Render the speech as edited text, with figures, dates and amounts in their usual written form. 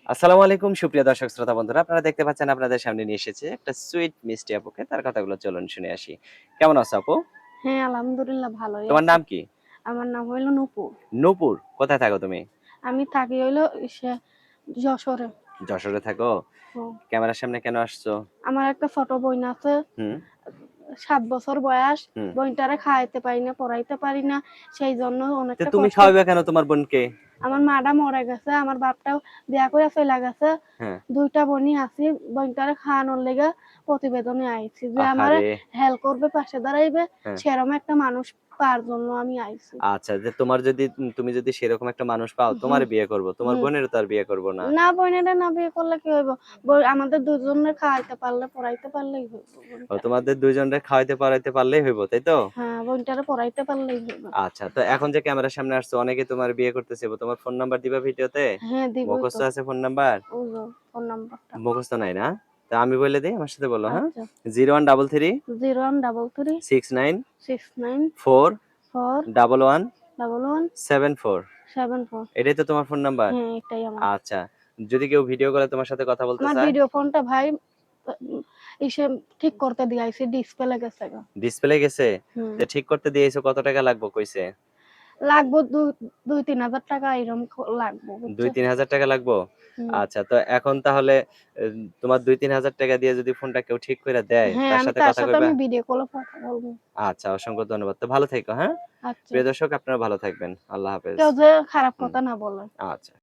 আসসালামু আলাইকুম সুপ্রিয় দর্শক শ্রোতা বন্ধুরা, আপনারা দেখতে পাচ্ছেন আপনাদের সামনে নিয়ে এসেছে একটা সুইট মিষ্টি আপুকে। তার কথাগুলো চলুন শুনে আসি। কেমন আছো আপু? হ্যাঁ, আলহামদুলিল্লাহ ভালোই তোমার আছি। নাম কি? আমার নাম হইল নূপুর। নূপুর। কোথায় থাকো তুমি? আমি থাকি হইল যশোরে। যশোরে থাকো? হুম। ক্যামেরার সামনে কেন আসছো? আমার একটা ছোট বোন আছে, হুম, ৭ বছর বয়স। হুম। বোনটারে খাওয়াইতে পারি না, পড়াইতে পারি না। সেই জন্য তো অনেকটা তুমি কষ্ট। খাওয়াবে কেন তোমার বোনকে? আমার মাটা মরে গেছে, আমার বাপটাও বিয়া করে চইলা গেছে। হ্যাঁ। ২ টা বোনই আছি। বোনটারে খাওয়ানোর লেগে প্রতিবেদনে আইছি যে আমারে আহারে! হেল্প করবে, পাশে দাঁড়াইবে। হ্যাঁ। সেরকম একটা মানুষ পাওয়ার জন্য আমি আইছি। আচ্ছা, যে তোমার যদি তুমি যদি সেরকম একটা মানুষ পাও, হুম, তোমারে বিয়ে করব। তোমার হুম। বোনেরও তো আর বিয়ে করব না। না বোনেরে না বিয়ে করলে কি হইব? আমাদের দুজনের খাওয়াইতে পারলে, পড়াইতে পারলেই হইব ও বোনটা। তোমাদের ২ জনরে খাওয়াইতে পরাইতে পারলেই হইব, তাই তো? হ্যাঁ, বোনটারে পড়াইতে পারলেই হইব। আচ্ছা, তো এখন যে ক্যামেরার সামনে আসছো অনেকে তোমার বিয়ে করতেছে। তোমার ফোন নাম্বার দিবা ভিডিওতে? হ্যাঁ, দিবই মুখস্থ তো। আছে ফোন নাম্বার? ওই যে ফোন নাম্বারটা। মুখস্থ নাই না? তা আমি বলে দেই, আমার সাথে বলো, হ্যাঁ? আচ্ছা। 0133 0133 69 69 4 4 11 11 74 74। এটাই তো তোমার ফোন নাম্বার? হ্যাঁ, এটাই আমার। আচ্ছা। যদি কেউ ভিডিও কলে তোমার সাথে কথা বলতে আমার চায়? ভিডিও ফোনটা ভাই ইসে ঠিক করতে দিয়ে আইছি, ডিসপ্লে গেছে গা। ডিসপ্লে গেছে? হুম। তো ঠিক করতে দিয়েছো, কত টাকা লাগবে কইছে? লাগবো ২-৩ হাজার টাকা এরকম লাগবো, বুঝছো? ২-৩ হাজার টাকা লাগবো? হুম। আচ্ছা, তো এখন তাহলে তোমার ২-৩ হাজার টাকা দিয়ে যদি ফোনটা কেউ ঠিক কইরা দেয়, হ্যাঁ, তার আমি সাথে তার কথা সাথে কইবা? আমি ভিডিও কলে কথা বলবো। আচ্ছা, অসংখ্য ধন্যবাদ। তো ভালো থেকো, হ্যাঁ? আচ্ছা। প্রিয় দর্শক, আপনারা ভালো থাকবেন। আল্লাহ হাফেজ। কেউ যে খারাপ হুম, কথা না বলে। আচ্ছা।